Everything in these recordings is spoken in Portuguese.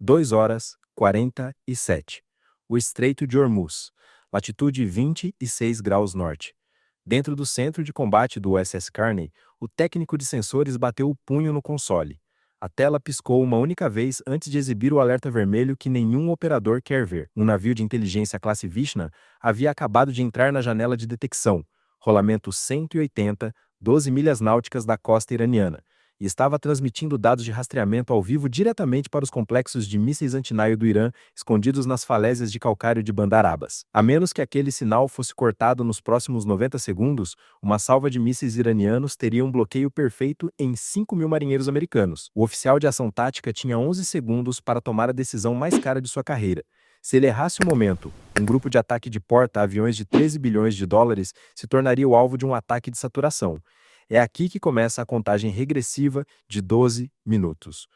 2 horas 47. O Estreito de Hormuz, latitude 26 graus norte. Dentro do centro de combate do USS Carney, o técnico de sensores bateu o punho no console. A tela piscou uma única vez antes de exibir o alerta vermelho que nenhum operador quer ver. Um navio de inteligência classe Vishna havia acabado de entrar na janela de detecção, rolamento 180, 12 milhas náuticas da costa iraniana, e estava transmitindo dados de rastreamento ao vivo diretamente para os complexos de mísseis antinaio do Irã escondidos nas falésias de calcário de Bandar Abbas. A menos que aquele sinal fosse cortado nos próximos 90 segundos, uma salva de mísseis iranianos teria um bloqueio perfeito em 5.000 marinheiros americanos. O oficial de ação tática tinha 11 segundos para tomar a decisão mais cara de sua carreira. Se ele errasse o momento, um grupo de ataque de porta-aviões de 13 bilhões de dólares se tornaria o alvo de um ataque de saturação. É aqui que começa a contagem regressiva de 12 minutos.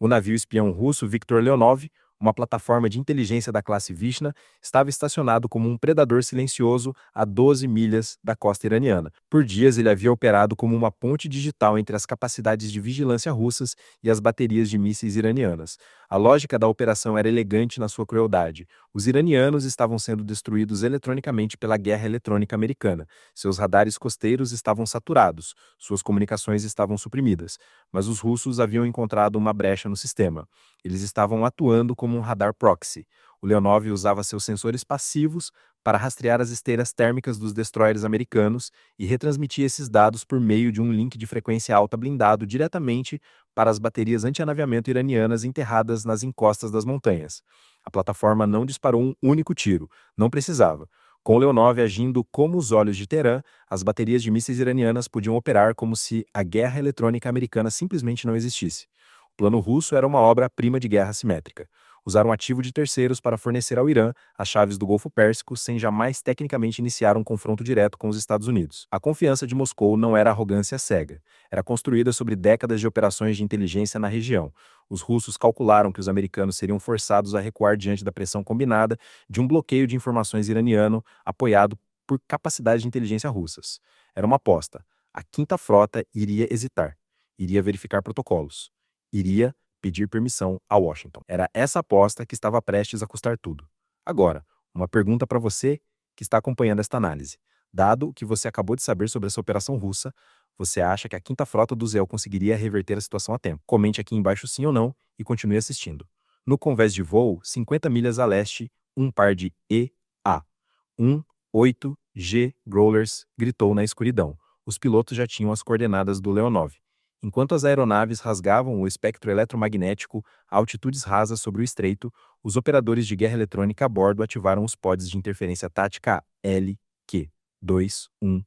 O navio espião russo Viktor Leonov, uma plataforma de inteligência da classe Vishna, estava estacionado como um predador silencioso a 12 milhas da costa iraniana. Por dias ele havia operado como uma ponte digital entre as capacidades de vigilância russas e as baterias de mísseis iranianas. A lógica da operação era elegante na sua crueldade. Os iranianos estavam sendo destruídos eletronicamente pela guerra eletrônica americana. Seus radares costeiros estavam saturados, suas comunicações estavam suprimidas, mas os russos haviam encontrado uma brecha no sistema. Eles estavam atuando como um radar proxy. O Leonov usava seus sensores passivos para rastrear as esteiras térmicas dos destroyers americanos e retransmitir esses dados por meio de um link de frequência alta blindado diretamente para as baterias anti-anaviamento iranianas enterradas nas encostas das montanhas. A plataforma não disparou um único tiro, não precisava. Com o Leonov agindo como os olhos de Teherã, as baterias de mísseis iranianas podiam operar como se a guerra eletrônica americana simplesmente não existisse. O plano russo era uma obra-prima de guerra simétrica. Usar um ativo de terceiros para fornecer ao Irã as chaves do Golfo Pérsico sem jamais tecnicamente iniciar um confronto direto com os Estados Unidos. A confiança de Moscou não era arrogância cega. Era construída sobre décadas de operações de inteligência na região. Os russos calcularam que os americanos seriam forçados a recuar diante da pressão combinada de um bloqueio de informações iraniano apoiado por capacidades de inteligência russas. Era uma aposta. A Quinta Frota iria hesitar, iria verificar protocolos, iria pedir permissão a Washington. Era essa aposta que estava prestes a custar tudo. Agora, uma pergunta para você que está acompanhando esta análise. Dado o que você acabou de saber sobre essa operação russa, você acha que a Quinta Frota do Zéu conseguiria reverter a situação a tempo? Comente aqui embaixo sim ou não e continue assistindo. No convés de voo, 50 milhas a leste, um par de EA-18G Growlers gritou na escuridão. Os pilotos já tinham as coordenadas do Leonov. Enquanto as aeronaves rasgavam o espectro eletromagnético a altitudes rasas sobre o estreito, os operadores de guerra eletrônica a bordo ativaram os pods de interferência tática LQ-218.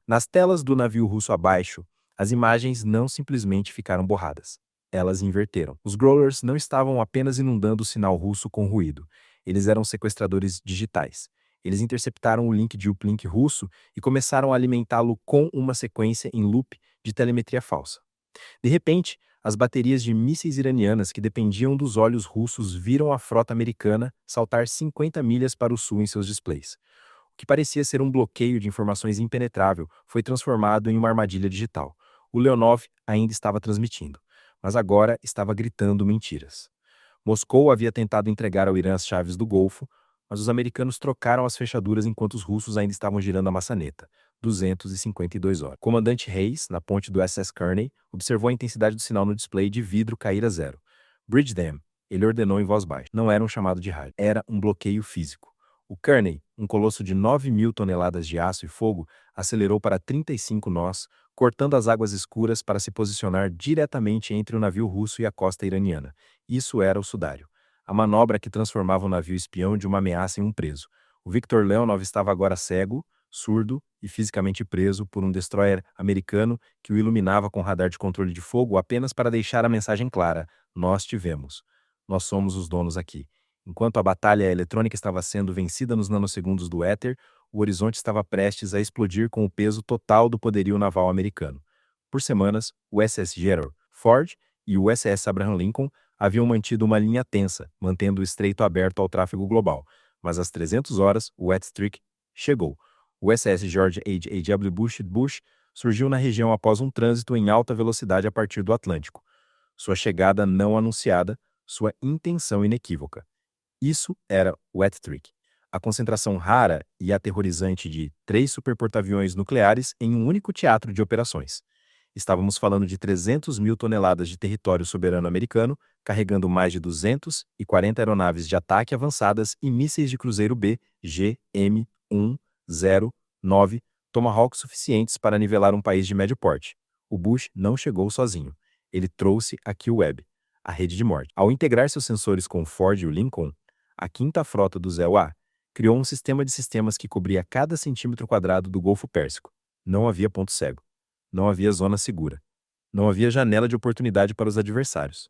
Nas telas do navio russo abaixo, as imagens não simplesmente ficaram borradas. Elas inverteram. Os Growlers não estavam apenas inundando o sinal russo com ruído. Eles eram sequestradores digitais. Eles interceptaram o link de uplink russo e começaram a alimentá-lo com uma sequência em loop de telemetria falsa. De repente, as baterias de mísseis iranianas que dependiam dos olhos russos viram a frota americana saltar 50 milhas para o sul em seus displays. O que parecia ser um bloqueio de informações impenetrável foi transformado em uma armadilha digital. O Leonov ainda estava transmitindo, mas agora estava gritando mentiras. Moscou havia tentado entregar ao Irã as chaves do Golfo, mas os americanos trocaram as fechaduras enquanto os russos ainda estavam girando a maçaneta. 252 horas. O comandante Hayes, na ponte do USS Carney, observou a intensidade do sinal no display de vidro cair a zero. Bridge them, ele ordenou em voz baixa. Não era um chamado de rádio, era um bloqueio físico. O Carney, um colosso de 9.000 toneladas de aço e fogo, acelerou para 35 nós, cortando as águas escuras para se posicionar diretamente entre o navio russo e a costa iraniana. Isso era o sudário. A manobra que transformava o navio espião de uma ameaça em um preso. O Viktor Leonov estava agora cego, surdo e fisicamente preso por um destroyer americano que o iluminava com radar de controle de fogo apenas para deixar a mensagem clara: nós tivemos. Nós somos os donos aqui. Enquanto a batalha eletrônica estava sendo vencida nos nanosegundos do éter, o horizonte estava prestes a explodir com o peso total do poderio naval americano. Por semanas, o SS Gerald Ford e o SS Abraham Lincoln haviam mantido uma linha tensa, mantendo o estreito aberto ao tráfego global. Mas às 300 horas, o wet streak chegou. O SS George H.W. Bush surgiu na região após um trânsito em alta velocidade a partir do Atlântico. Sua chegada não anunciada sua intenção inequívoca. Isso era o Hat-Trick, a concentração rara e aterrorizante de 3 superporta-aviões nucleares em um único teatro de operações. Estávamos falando de 300 mil toneladas de território soberano americano, carregando mais de 240 aeronaves de ataque avançadas e mísseis de cruzeiro B, GM-109, Tomahawk suficientes para nivelar um país de médio porte. O Bush não chegou sozinho. Ele trouxe a Q-Web, a rede de morte. Ao integrar seus sensores com o Ford e o Lincoln, a quinta frota do ZEUA criou um sistema de sistemas que cobria cada centímetro quadrado do Golfo Pérsico. Não havia ponto cego. Não havia zona segura. Não havia janela de oportunidade para os adversários.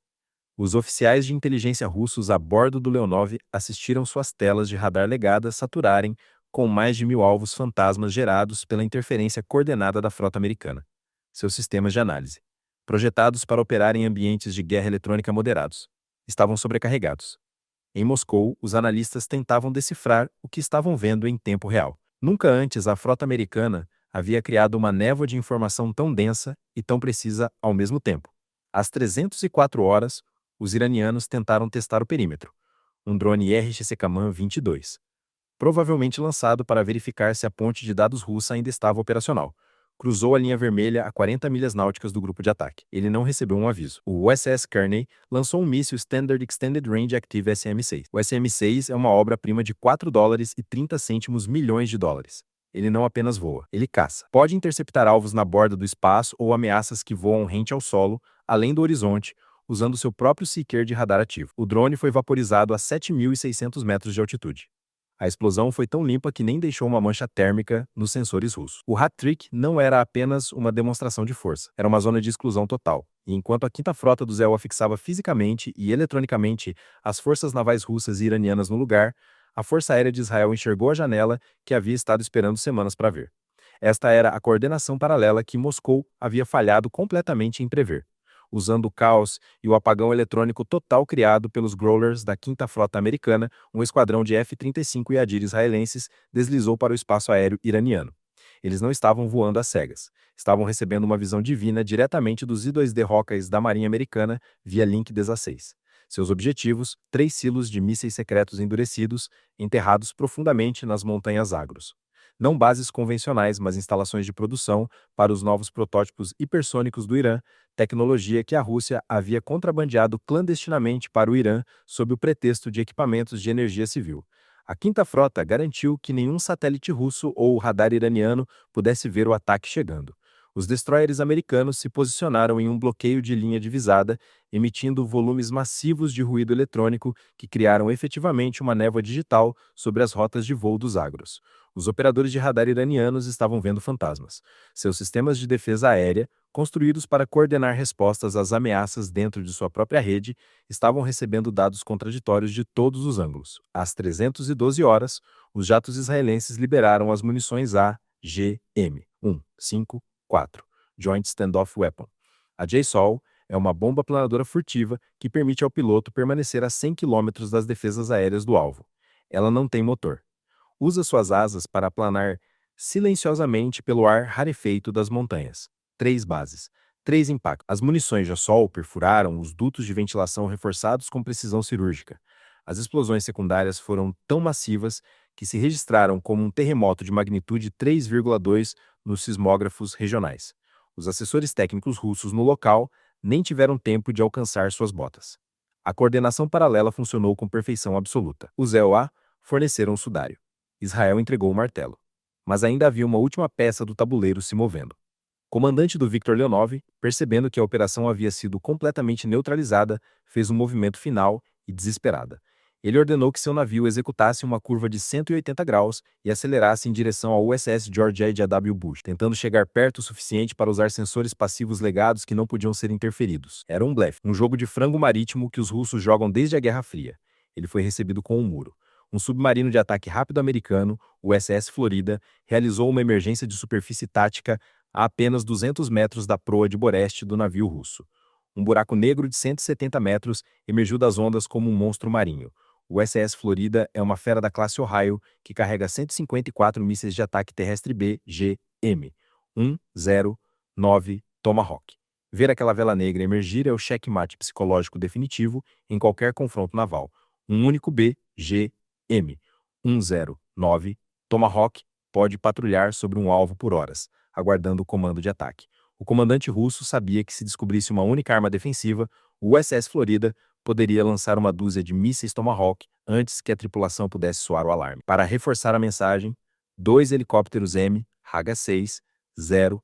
Os oficiais de inteligência russos a bordo do Leonov assistiram suas telas de radar legadas saturarem com mais de 1.000 alvos fantasmas gerados pela interferência coordenada da frota americana. Seus sistemas de análise, projetados para operar em ambientes de guerra eletrônica moderados, estavam sobrecarregados. Em Moscou, os analistas tentavam decifrar o que estavam vendo em tempo real. Nunca antes a frota americana havia criado uma névoa de informação tão densa e tão precisa ao mesmo tempo. Às 304 horas, os iranianos tentaram testar o perímetro, um drone RXC-Kaman-22, provavelmente lançado para verificar se a ponte de dados russa ainda estava operacional. Cruzou a linha vermelha a 40 milhas náuticas do grupo de ataque. Ele não recebeu um aviso. O USS Kearney lançou um míssil Standard Extended Range Active SM-6. O SM-6 é uma obra-prima de $4,30 milhões. Ele não apenas voa, ele caça. Pode interceptar alvos na borda do espaço ou ameaças que voam rente ao solo, além do horizonte, usando seu próprio seeker de radar ativo. O drone foi vaporizado a 7.600 metros de altitude. A explosão foi tão limpa que nem deixou uma mancha térmica nos sensores russos. O Hat-Trick não era apenas uma demonstração de força, era uma zona de exclusão total. E enquanto a quinta frota do ZEUA fixava fisicamente e eletronicamente as forças navais russas e iranianas no lugar, a Força Aérea de Israel enxergou a janela que havia estado esperando semanas para ver. Esta era a coordenação paralela que Moscou havia falhado completamente em prever. Usando o caos e o apagão eletrônico total criado pelos Growlers da quinta frota americana, um esquadrão de F-35 Yadir israelenses deslizou para o espaço aéreo iraniano. Eles não estavam voando às cegas. Estavam recebendo uma visão divina diretamente dos I-2D Hawkeyes da Marinha Americana via Link 16. Seus objetivos, 3 silos de mísseis secretos endurecidos, enterrados profundamente nas montanhas Agros. Não bases convencionais, mas instalações de produção para os novos protótipos hipersônicos do Irã, tecnologia que a Rússia havia contrabandeado clandestinamente para o Irã sob o pretexto de equipamentos de energia civil. A quinta frota garantiu que nenhum satélite russo ou radar iraniano pudesse ver o ataque chegando. Os destroyers americanos se posicionaram em um bloqueio de linha divisada, emitindo volumes massivos de ruído eletrônico que criaram efetivamente uma névoa digital sobre as rotas de voo dos Agros. Os operadores de radar iranianos estavam vendo fantasmas. Seus sistemas de defesa aérea, construídos para coordenar respostas às ameaças dentro de sua própria rede, estavam recebendo dados contraditórios de todos os ângulos. Às 312 horas, os jatos israelenses liberaram as munições AGM-154, Joint Standoff Weapon. A JSOW é uma bomba planadora furtiva que permite ao piloto permanecer a 100 km das defesas aéreas do alvo. Ela não tem motor. Usa suas asas para planar silenciosamente pelo ar rarefeito das montanhas. 3 bases. 3 impactos. As munições JSOW perfuraram os dutos de ventilação reforçados com precisão cirúrgica. As explosões secundárias foram tão massivas que se registraram como um terremoto de magnitude 3,2 nos sismógrafos regionais. Os assessores técnicos russos no local nem tiveram tempo de alcançar suas botas. A coordenação paralela funcionou com perfeição absoluta. Os EOA forneceram o sudário. Israel entregou o martelo. Mas ainda havia uma última peça do tabuleiro se movendo. O comandante do Viktor Leonov, percebendo que a operação havia sido completamente neutralizada, fez um movimento final e desesperada. Ele ordenou que seu navio executasse uma curva de 180 graus e acelerasse em direção ao USS George H.W. Bush, tentando chegar perto o suficiente para usar sensores passivos legados que não podiam ser interferidos. Era um blefe, um jogo de frango marítimo que os russos jogam desde a Guerra Fria. Ele foi recebido com um muro. Um submarino de ataque rápido americano, o USS Florida, realizou uma emergência de superfície tática a apenas 200 metros da proa de Boreste do navio russo. Um buraco negro de 170 metros emergiu das ondas como um monstro marinho. O USS Florida é uma fera da classe Ohio que carrega 154 mísseis de ataque terrestre B, GM-109 Tomahawk. Ver aquela vela negra emergir é o checkmate psicológico definitivo em qualquer confronto naval. Um único BGM 109 Tomahawk pode patrulhar sobre um alvo por horas, aguardando o comando de ataque. O comandante russo sabia que se descobrisse uma única arma defensiva, o USS Florida poderia lançar uma dúzia de mísseis Tomahawk antes que a tripulação pudesse soar o alarme. Para reforçar a mensagem, 2 helicópteros MH-60R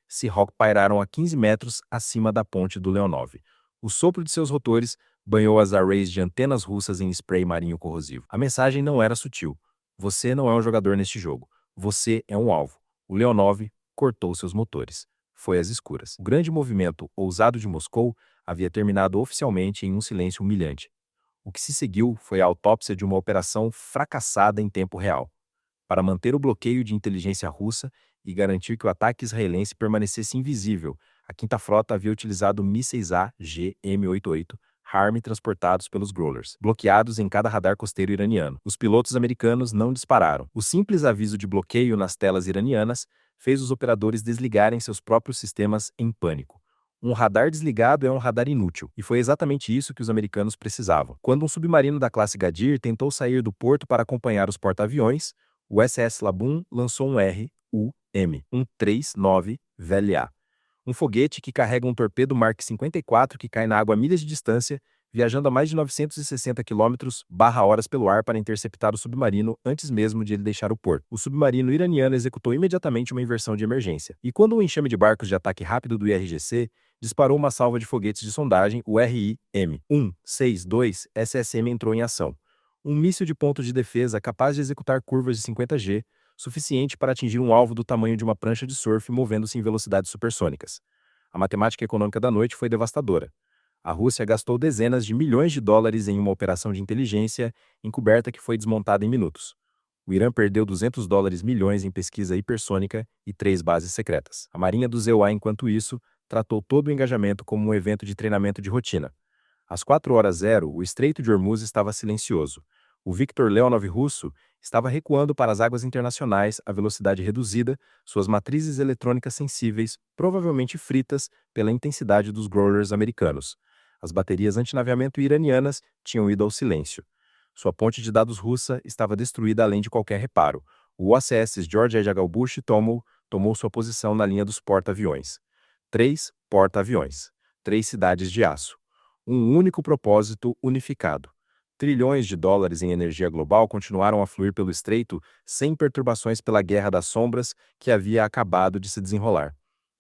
Seahawk pairaram a 15 metros acima da ponte do Leonov. O sopro de seus rotores banhou as arrays de antenas russas em spray marinho corrosivo. A mensagem não era sutil. Você não é um jogador neste jogo. Você é um alvo. O Leonov cortou seus motores. Foi às escuras. O grande movimento ousado de Moscou havia terminado oficialmente em um silêncio humilhante. O que se seguiu foi a autópsia de uma operação fracassada em tempo real. Para manter o bloqueio de inteligência russa e garantir que o ataque israelense permanecesse invisível, a Quinta Frota havia utilizado mísseis AGM-88 HARM transportados pelos Growlers, bloqueados em cada radar costeiro iraniano. Os pilotos americanos não dispararam. O simples aviso de bloqueio nas telas iranianas fez os operadores desligarem seus próprios sistemas em pânico. Um radar desligado é um radar inútil, e foi exatamente isso que os americanos precisavam. Quando um submarino da classe Gadir tentou sair do porto para acompanhar os porta-aviões, o SS Laboon lançou um RUM-139 VLA, um foguete que carrega um torpedo Mark 54 que cai na água a milhas de distância, viajando a mais de 960 km/h pelo ar para interceptar o submarino antes mesmo de ele deixar o porto. O submarino iraniano executou imediatamente uma inversão de emergência, e quando um enxame de barcos de ataque rápido do IRGC disparou uma salva de foguetes de sondagem, o RIM-162 SSM entrou em ação. Um míssil de ponto de defesa capaz de executar curvas de 50G, suficiente para atingir um alvo do tamanho de uma prancha de surf movendo-se em velocidades supersônicas. A matemática econômica da noite foi devastadora. A Rússia gastou dezenas de milhões de dólares em uma operação de inteligência encoberta que foi desmontada em minutos. O Irã perdeu 200 dólares milhões em pesquisa hipersônica e 3 bases secretas. A Marinha do ZEUA, enquanto isso, tratou todo o engajamento como um evento de treinamento de rotina. Às 4h00, o Estreito de Hormuz estava silencioso. O Viktor Leonov russo estava recuando para as águas internacionais a velocidade reduzida, suas matrizes eletrônicas sensíveis, provavelmente fritas pela intensidade dos growlers americanos. As baterias antinaveamento iranianas tinham ido ao silêncio. Sua ponte de dados russa estava destruída além de qualquer reparo. O USS George H. Bush tomou sua posição na linha dos porta-aviões. 3 porta-aviões. 3 cidades de aço. Um único propósito unificado. Trilhões de dólares em energia global continuaram a fluir pelo estreito sem perturbações pela guerra das sombras que havia acabado de se desenrolar.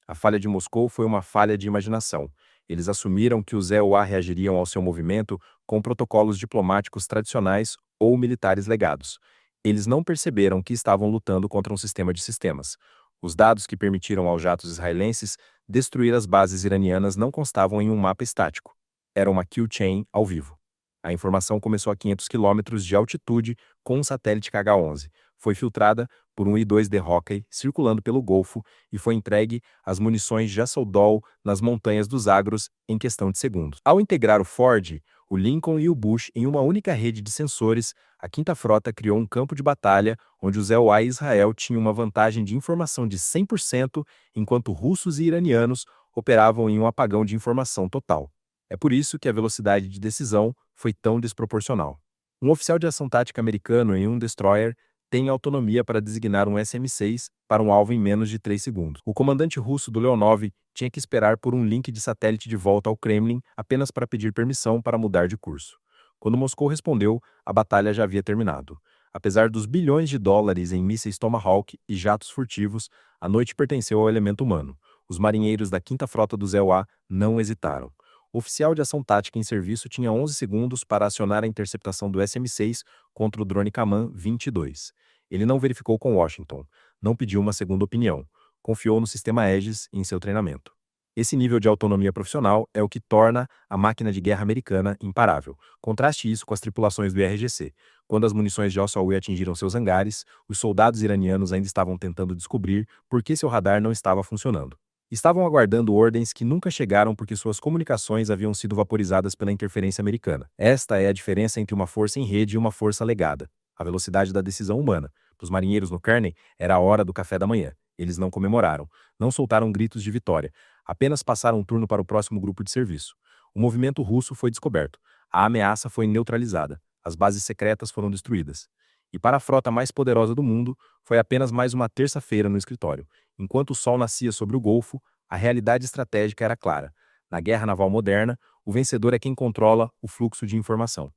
A falha de Moscou foi uma falha de imaginação. Eles assumiram que os EUA reagiriam ao seu movimento com protocolos diplomáticos tradicionais ou militares legados. Eles não perceberam que estavam lutando contra um sistema de sistemas. Os dados que permitiram aos jatos israelenses destruir as bases iranianas não constavam em um mapa estático. Era uma kill chain ao vivo. A informação começou a 500 km de altitude com um satélite KH-11. Foi filtrada por um I-2D Hawkeye circulando pelo Golfo e foi entregue às munições Jassoldol nas montanhas dos Agros em questão de segundos. Ao integrar o Ford, o Lincoln e o Bush em uma única rede de sensores, a Quinta Frota criou um campo de batalha onde os EUA e Israel tinham uma vantagem de informação de 100%, enquanto russos e iranianos operavam em um apagão de informação total. É por isso que a velocidade de decisão foi tão desproporcional. Um oficial de ação tática americano em um destroyer tem autonomia para designar um SM-6 para um alvo em menos de 3 segundos. O comandante russo do Leonov tinha que esperar por um link de satélite de volta ao Kremlin apenas para pedir permissão para mudar de curso. Quando Moscou respondeu, a batalha já havia terminado. Apesar dos bilhões de dólares em mísseis Tomahawk e jatos furtivos, a noite pertenceu ao elemento humano. Os marinheiros da Quinta Frota do ZEUA não hesitaram. O oficial de ação tática em serviço tinha 11 segundos para acionar a interceptação do SM-6 contra o drone Kaman-22. Ele não verificou com Washington, não pediu uma segunda opinião, confiou no sistema Aegis em seu treinamento. Esse nível de autonomia profissional é o que torna a máquina de guerra americana imparável. Contraste isso com as tripulações do IRGC. Quando as munições de Al-Sawi atingiram seus hangares, os soldados iranianos ainda estavam tentando descobrir por que seu radar não estava funcionando. Estavam aguardando ordens que nunca chegaram porque suas comunicações haviam sido vaporizadas pela interferência americana. Esta é a diferença entre uma força em rede e uma força legada. A velocidade da decisão humana. Para os marinheiros no Kearney, era a hora do café da manhã. Eles não comemoraram, não soltaram gritos de vitória. Apenas passaram um turno para o próximo grupo de serviço. O movimento russo foi descoberto. A ameaça foi neutralizada. As bases secretas foram destruídas. E para a frota mais poderosa do mundo, foi apenas mais uma terça-feira no escritório. Enquanto o sol nascia sobre o Golfo, a realidade estratégica era clara. Na guerra naval moderna, o vencedor é quem controla o fluxo de informação.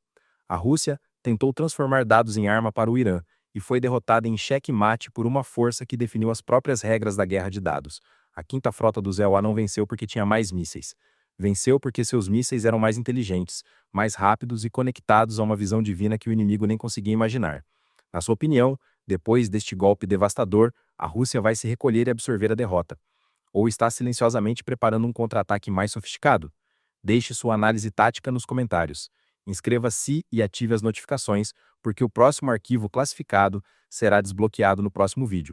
A Rússia tentou transformar dados em arma para o Irã e foi derrotada em xeque-mate por uma força que definiu as próprias regras da guerra de dados. A quinta frota do ZOA não venceu porque tinha mais mísseis. Venceu porque seus mísseis eram mais inteligentes, mais rápidos e conectados a uma visão divina que o inimigo nem conseguia imaginar. Na sua opinião, depois deste golpe devastador, a Rússia vai se recolher e absorver a derrota. Ou está silenciosamente preparando um contra-ataque mais sofisticado? Deixe sua análise tática nos comentários. Inscreva-se e ative as notificações, porque o próximo arquivo classificado será desbloqueado no próximo vídeo.